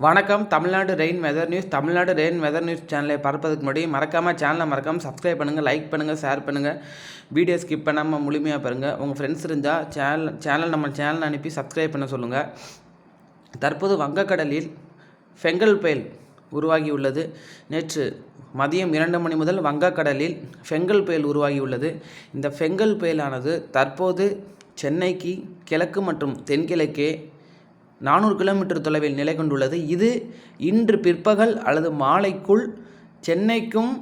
வணக்கம். Tamil Nadu rain weather news. Tamil Nadu rain weather news சேனலை பார்ப்பதுக்கு முன்னாடி மறக்காமல் சப்ஸ்கிரைப் பண்ணுங்கள், லைக் பண்ணுங்கள், ஷேர் பண்ணுங்கள். வீடியோ ஸ்கிப் பண்ணாமல் முழுமையாக பாருங்கள். உங்கள் ஃப்ரெண்ட்ஸ் இருந்தால் நம்ம சேனல் அனுப்பி சப்ஸ்கிரைப் பண்ண சொல்லுங்கள். தற்போது வங்கக்கடலில் ஃபெங்கல் புயல் உருவாகியுள்ளது. நேற்று மதியம் 2 மணி முதல் வங்கக்கடலில் ஃபெங்கல் புயல் உருவாகியுள்ளது. இந்த ஃபெங்கல் புயலானது தற்போது சென்னைக்கு கிழக்கு மற்றும் தென்கிழக்கே 400 கிலோமீட்டர் தொலைவில் நிலை கொண்டுள்ளது. இது இன்று பிற்பகல் அல்லது மாலைக்குள் சென்னைக்கும்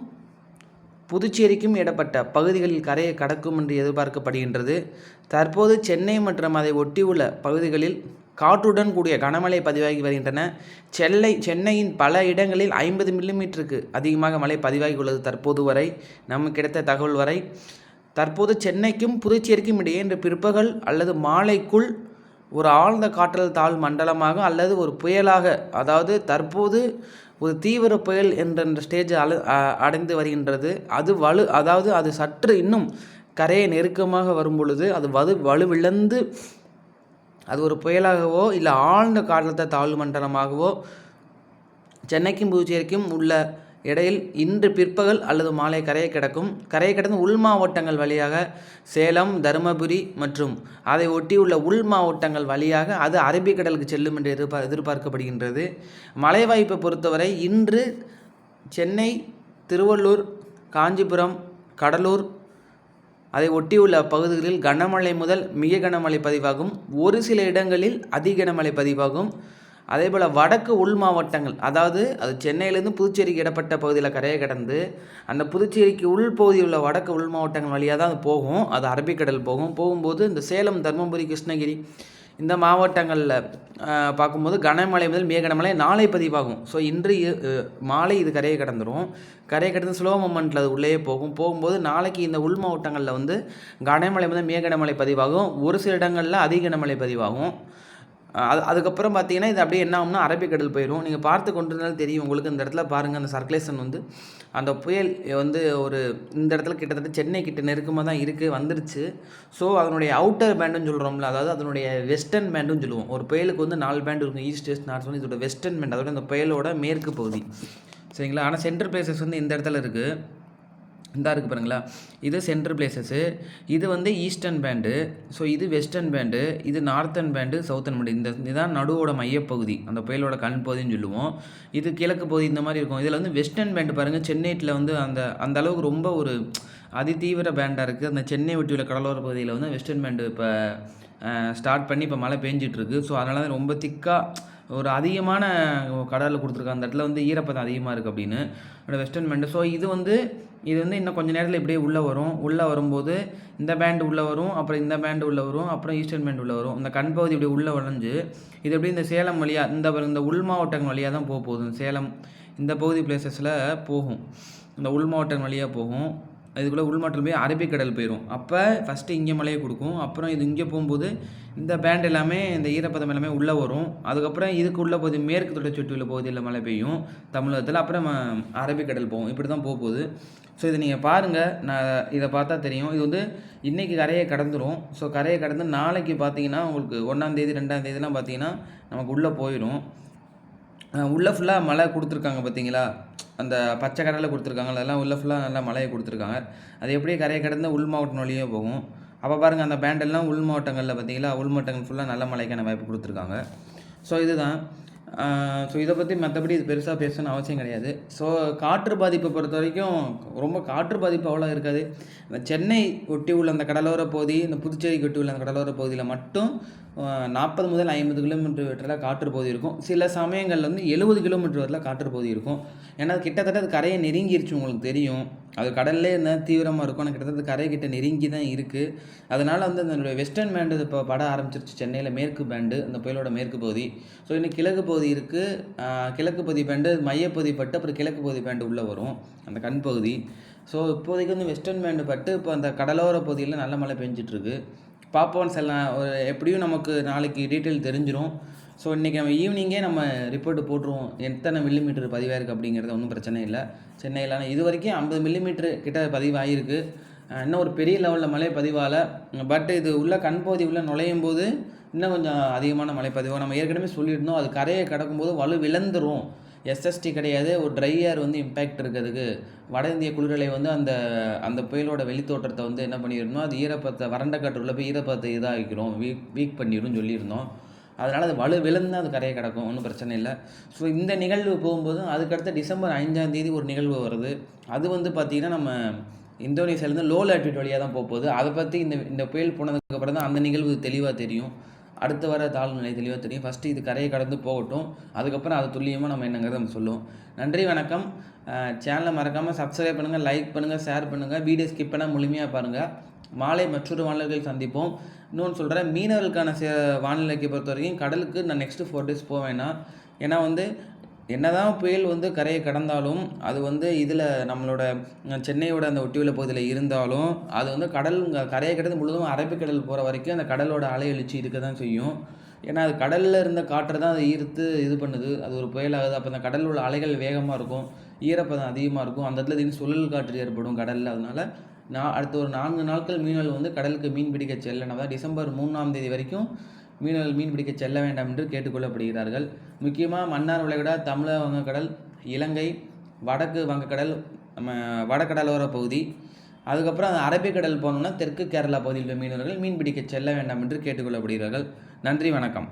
புதுச்சேரிக்கும் இடப்பட்ட பகுதிகளில் கரையை கடக்கும் என்று எதிர்பார்க்கப்படுகின்றது. தற்போது சென்னை மற்றும் அதை ஒட்டியுள்ள பகுதிகளில் காற்றுடன் கூடிய கனமழை பதிவாகி வருகின்றன. சென்னையின் பல இடங்களில் 50 மில்லிமீட்டருக்கு அதிகமாக மழை பதிவாகி உள்ளது. தற்போது வரை நமக்கு கிடைத்த தகவல் வரை தற்போது சென்னைக்கும் புதுச்சேரிக்கும் இடையே இன்று பிற்பகல் அல்லது மாலைக்குள் ஒரு ஆழ்ந்த காற்றழுத்த தாழ்வு மண்டலமாக அல்லது ஒரு புயலாக, அதாவது தற்போது ஒரு தீவிர புயல் என்ற ஸ்டேஜ் அடைந்து வருகின்றது. அது சற்று இன்னும் கரையை நெருக்கமாக வரும் பொழுது அது வலுவிழந்து அது ஒரு புயலாகவோ இல்லை ஆழ்ந்த காற்றழுத்த தாழ்வு மண்டலமாகவோ சென்னைக்கும் புதுச்சேரிக்கும் உள்ள இடையில் இன்று பிற்பகல் அல்லது மாலை கரையை கடந்து உள் மாவட்டங்கள் வழியாக சேலம், தருமபுரி மற்றும் அதை ஒட்டியுள்ள உள் மாவட்டங்கள் வழியாக அது அரபிக்கடலுக்கு செல்லும் என்று எதிர்பார்க்கப்படுகின்றது. மழை வாய்ப்பை பொறுத்தவரை இன்று சென்னை, திருவள்ளூர், காஞ்சிபுரம், கடலூர் அதை ஒட்டியுள்ள பகுதிகளில் கனமழை முதல் மிக கனமழை பதிவாகும். ஒரு சில இடங்களில் அதி கனமழை பதிவாகும். அதேபோல் வடக்கு உள் மாவட்டங்கள், அதாவது அது சென்னையிலேருந்து புதுச்சேரிக்கு இடப்பட்ட பகுதியில் கரையை கடந்து அந்த புதுச்சேரிக்கு உள்பகுதியில் உள்ள வடக்கு உள் மாவட்டங்கள் வழியாக தான் அது போகும். அது அரபிக்கடல் போகும்போது இந்த சேலம், தருமபுரி, கிருஷ்ணகிரி இந்த மாவட்டங்களில் பார்க்கும்போது கனமழை முதல் மிக கனமழை நாளை பதிவாகும். ஸோ இன்று மாலை இது கரையை கடந்து ஸ்லோ மூமெண்ட்டில் அது உள்ளே போகும்போது நாளைக்கு இந்த உள் மாவட்டங்களில் கனமழை முதல் மிக கனமழை பதிவாகும். ஒரு சில இடங்களில் அதிக கனமழை பதிவாகும். அதுக்கப்புறம் பார்த்தீங்கன்னா இது அப்படியே என்ன ஆகும்னா அரபிக்கடல் போயிடும். நீங்கள் பார்த்து கொண்டிருந்தாலும் தெரியும் உங்களுக்கு. இந்த இடத்துல பாருங்கள், அந்த சர்க்குலேஷன் அந்த புயல் இந்த இடத்துல கிட்டத்தட்ட சென்னை கிட்ட நெருக்கமாக தான் வந்துருச்சு. ஸோ அதனுடைய அவுட்டர் பேண்டுன்னு சொல்கிறோம்ல, அதாவது அதனுடைய வெஸ்டர்ன் பேண்டுன்னு சொல்லுவோம். ஒரு புயலுக்கு 4 பேண்ட் இருக்கும், ஈஸ்ட், வெஸ்ட், நார்த். இதோட வெஸ்டர்ன் பேண்ட், அதோட இந்த புயலோட மேற்கு பகுதி, சரிங்களா. ஆனால் சென்ட்ரல் பிளேசஸ் இந்த இடத்துல இருக்குது. இருக்குது பாருங்களா, இது சென்ட்ரல் பிளேசஸ்ஸு. இது ஈஸ்டர்ன் பேண்டு. ஸோ இது வெஸ்டர்ன் பேண்டு, இது நார்த்தன் பேண்டு, சவுத்தன் பேண்டு. இதுதான் நடுவோட மையப்பகுதி, அந்த புயலோட கண் பகுதின்னு சொல்லுவோம். இது கிழக்கு பகுதி இந்த மாதிரி இருக்கும். இதில் வெஸ்டர்ன் பேண்டு பாருங்கள், சென்னையில் அந்த அளவுக்கு ரொம்ப ஒரு அதிதீவிர பேண்டாக இருக்குது. அந்த சென்னை ஒட்டியுள்ள கடலோர பகுதியில் வெஸ்டர்ன் பேண்டு இப்போ ஸ்டார்ட் பண்ணி இப்போ மழை பெஞ்சிட்ருக்கு. ஸோ அதனால தான் ரொம்ப திக்காக ஒரு அதிகமான கடலில் கொடுத்துருக்காங்க. அந்த இடத்துல ஈரப்பதம் அதிகமாக இருக்குது அப்படின்னு வெஸ்டர்ன் பேண்டு. ஸோ இது இன்னும் கொஞ்சம் நேரத்தில் இப்படியே உள்ளே வரும்போது இந்த பேண்டு உள்ளே வரும், அப்புறம் இந்த பேண்டு உள்ளே வரும், அப்புறம் ஈஸ்டர்ன் பேண்டு உள்ளே வரும். இந்த கண் பகுதி இப்படி உள்ளே வளைஞ்சு இது எப்படி இந்த சேலம் வழியாக இந்த உள் மாவட்டங்கள் வழியாக தான் போகுது. சேலம் இந்த பகுதி பிளேசஸில் போகும், இந்த உள் மாவட்டம் வழியாக போகும். இதுக்குள்ளே உள்மாவட்டம் போய் அரபிக்கடல் போயிடும். அப்போ ஃபஸ்ட்டு இங்கே மழையை கொடுக்கும், அப்புறம் இது இங்கே போகும்போது இந்த பேண்ட் எல்லாமே, இந்த ஈரப்பதம் எல்லாமே உள்ளே வரும். அதுக்கப்புறம் இதுக்கு உள்ள பகுதி மேற்கு தொடர்ச்சி உள்ள பகுதியில் மழை பெய்யும் தமிழகத்தில். அப்புறம் அரபிக்கடல் போகும். இப்படி தான் போகுது. ஸோ இதை நீங்கள் பாருங்கள், நான் இதை பார்த்தா தெரியும். இது இன்றைக்கி கரையை கடந்துடும். ஸோ கரையை கடந்து நாளைக்கு பார்த்தீங்கன்னா உங்களுக்கு 1ஆம் தேதி 2ஆம் தேதிலாம் பார்த்தீங்கன்னா நமக்கு உள்ளே போயிடும். உள்ளே ஃபுல்லாக மழை கொடுத்துருக்காங்க பார்த்தீங்களா, அந்த பச்சை கடலில் கொடுத்துருக்காங்க, அதெல்லாம் உள்ளே ஃபுல்லாக நல்லா மழையை கொடுத்துருக்காங்க. அது எப்படியே கரையை கடந்து உள் மாவட்டம் வழியே போகும். அப்போ பாருங்கள், அந்த பேண்டெல்லாம் உள் மாவட்டங்களில் பார்த்தீங்களா, உள் மாவட்டங்கள் ஃபுல்லாக நல்ல மழைக்கான வாய்ப்பு கொடுத்துருக்காங்க. ஸோ இதுதான். ஸோ இதை பற்றி மற்றபடி இது பெருசாக பேசணும்னு அவசியம் கிடையாது. ஸோ காற்று பாதிப்பை பொறுத்த வரைக்கும் ரொம்ப காற்று பாதிப்பு அவ்வளோ இருக்காது. இந்த சென்னை ஒட்டி உள்ள அந்த கடலோர பகுதி, இந்த புதுச்சேரிக்கு ஒட்டி உள்ள அந்த கடலோர பகுதியில் மட்டும் 40 முதல் 50 கிலோமீட்டர் வரையில் காற்று பகுதி இருக்கும். சில சமயங்களில் 70 கிலோமீட்டர் வரையில் காற்று பகுதி இருக்கும். ஏன்னா கிட்டத்தட்ட அது கரையை நெருங்கிருச்சு, உங்களுக்கு தெரியும். அது கடல்லே இருந்தால் தீவிரமாக இருக்கும், ஆனால் கிட்டத்தட்ட கரை கிட்ட நெருங்கி தான் இருக்குது. அதனால் அதனுடைய வெஸ்டர்ன் பேண்டு இப்போ பட ஆரம்பிச்சிருச்சு சென்னையில், மேற்கு பேண்டு, அந்த புயலோட மேற்கு பகுதி. ஸோ இன்னும் கிழக்கு பகுதி இருக்குது. கிழக்கு பகுதி பேண்டு மையப்பகுதி பட்டு அப்புறம் கிழக்கு பகுதி பேண்டு உள்ளே வரும், அந்த கண் பகுதி. ஸோ இப்போதைக்கு வெஸ்டர்ன் பேண்டு பட்டு இப்போ அந்த கடலோர பகுதியில் நல்ல மழை பெஞ்சிட்ருக்கு. பார்ப்போம். ஒரு எப்படியும் நமக்கு நாளைக்கு டீட்டெயில் தெரிஞ்சிடும். ஸோ இன்றைக்கி நம்ம ஈவினிங்கே நம்ம ரிப்போர்ட்டு போட்டுருவோம், எத்தனை மில்லிமீட்டர் பதிவாயிருக்கு அப்படிங்கிறது. ஒன்றும் பிரச்சனை இல்லை. சென்னையில் இது வரைக்கும் 50 மில்லிமீட்டர் கிட்ட பதிவாகிருக்கு. இன்னும் ஒரு பெரிய லெவலில் மழை பதிவாகலை. பட் இது உள்ள கண் பகுதி உள்ள நுழையும் போது இன்னும் கொஞ்சம் அதிகமான மழைப்பதிவு நம்ம ஏற்கனவே சொல்லியிருந்தோம். அது கரையை கடக்கும்போது வலு விழந்துரும். எஸ்எஸ்டி கிடையாது. ஒரு ட்ரை ஏர் வந்து இம்பேக்ட் இருக்கிறதுக்கு வட இந்திய குளிரலை வந்து அந்த அந்த புயலோட வெளித்தோற்றத்தை வந்து என்ன பண்ணியிருந்தோம், அது ஈரப்பதத்தை வறண்ட காற்று உள்ள போய் ஈரப்பதத்தை இதாகிக்கிறோம், வீக் பண்ணிடும்னு சொல்லியிருந்தோம். அதனால் அது வலு விழுந்து அது கரையை கிடக்கும், ஒன்றும் பிரச்சனை இல்லை. ஸோ இந்த நிகழ்வு போகும்போது அதுக்கடுத்து டிசம்பர் 5ஆம் தேதி ஒரு நிகழ்வு வருது. அது வந்து பார்த்திங்கன்னா நம்ம இந்தோனேஷியாவிலேருந்து லோ லேட்டிடியூட் வழியாக தான் போகுது. அதை பற்றி இந்த புயல் போனதுக்கப்புறம் தான் அந்த நிகழ்வு தெளிவாக தெரியும். அடுத்து வர தாழ்நிலை தெளிவாக தெரியும். ஃபஸ்ட்டு இது கரையை கடந்து போகட்டும், அதுக்கப்புறம் அது துல்லியமாக நம்ம என்னங்கிறத நம்ம சொல்லுவோம். நன்றி, வணக்கம். சேனலை மறக்காமல் சப்ஸ்கிரைப் பண்ணுங்கள், லைக் பண்ணுங்கள், ஷேர் பண்ணுங்கள். வீடியோ ஸ்கிப் பண்ணால் முழுமையாக பாருங்கள். மாலை மற்றொரு வானிலைகள் சந்திப்போம். இன்னொன்று சொல்கிறேன், மீனவர்களுக்கான வானிலைக்கு பொறுத்த வரைக்கும் கடலுக்கு நான் நெக்ஸ்ட்டு 4 days போவேன்னா, ஏன்னா வந்து என்னதான் புயல் வந்து கரையை கடந்தாலும் அது வந்து இதில் நம்மளோட சென்னையோட அந்த ஒட்டியுள்ள பகுதியில் இருந்தாலும் அது வந்து கரையை கடந்து முழுதும் அரபிக்கடல் போகிற வரைக்கும் அந்த கடலோட அலை எழுச்சி இருக்க தான் செய்யும். ஏன்னா அது கடலில் இருந்த காற்றை தான் அதை ஈர்த்து இது பண்ணுது, அது ஒரு புயலாகுது. அப்போ அந்த கடலில் உள்ள அலைகள் வேகமாக இருக்கும், ஈரப்பதம் அதிகமாக இருக்கும், அந்த இடத்துல திடீர்னு சுழல் காற்று ஏற்படும் கடலில். அதனால் அடுத்த ஒரு 4 நாட்கள் மீனவர்கள் வந்து கடலுக்கு மீன் பிடிக்க செல்லணும். டிசம்பர் 3ஆம் தேதி வரைக்கும் மீனவர்கள் மீன் பிடிக்க செல்ல வேண்டாம் என்று கேட்டுக்கொள்ளப்படுகிறார்கள். முக்கியமாக மன்னார் வளைகுடா, தமிழக வங்கக்கடல், இலங்கை, வடக்கு வங்கக்கடல், நம்ம வடகடலோர பகுதி, அதுக்கப்புறம் அரபிக்கடல் போனோம்னா தெற்கு கேரளா பகுதியில் மீனவர்கள் மீன் பிடிக்க செல்ல வேண்டாம் என்று கேட்டுக்கொள்ளப்படுகிறார்கள். நன்றி, வணக்கம்.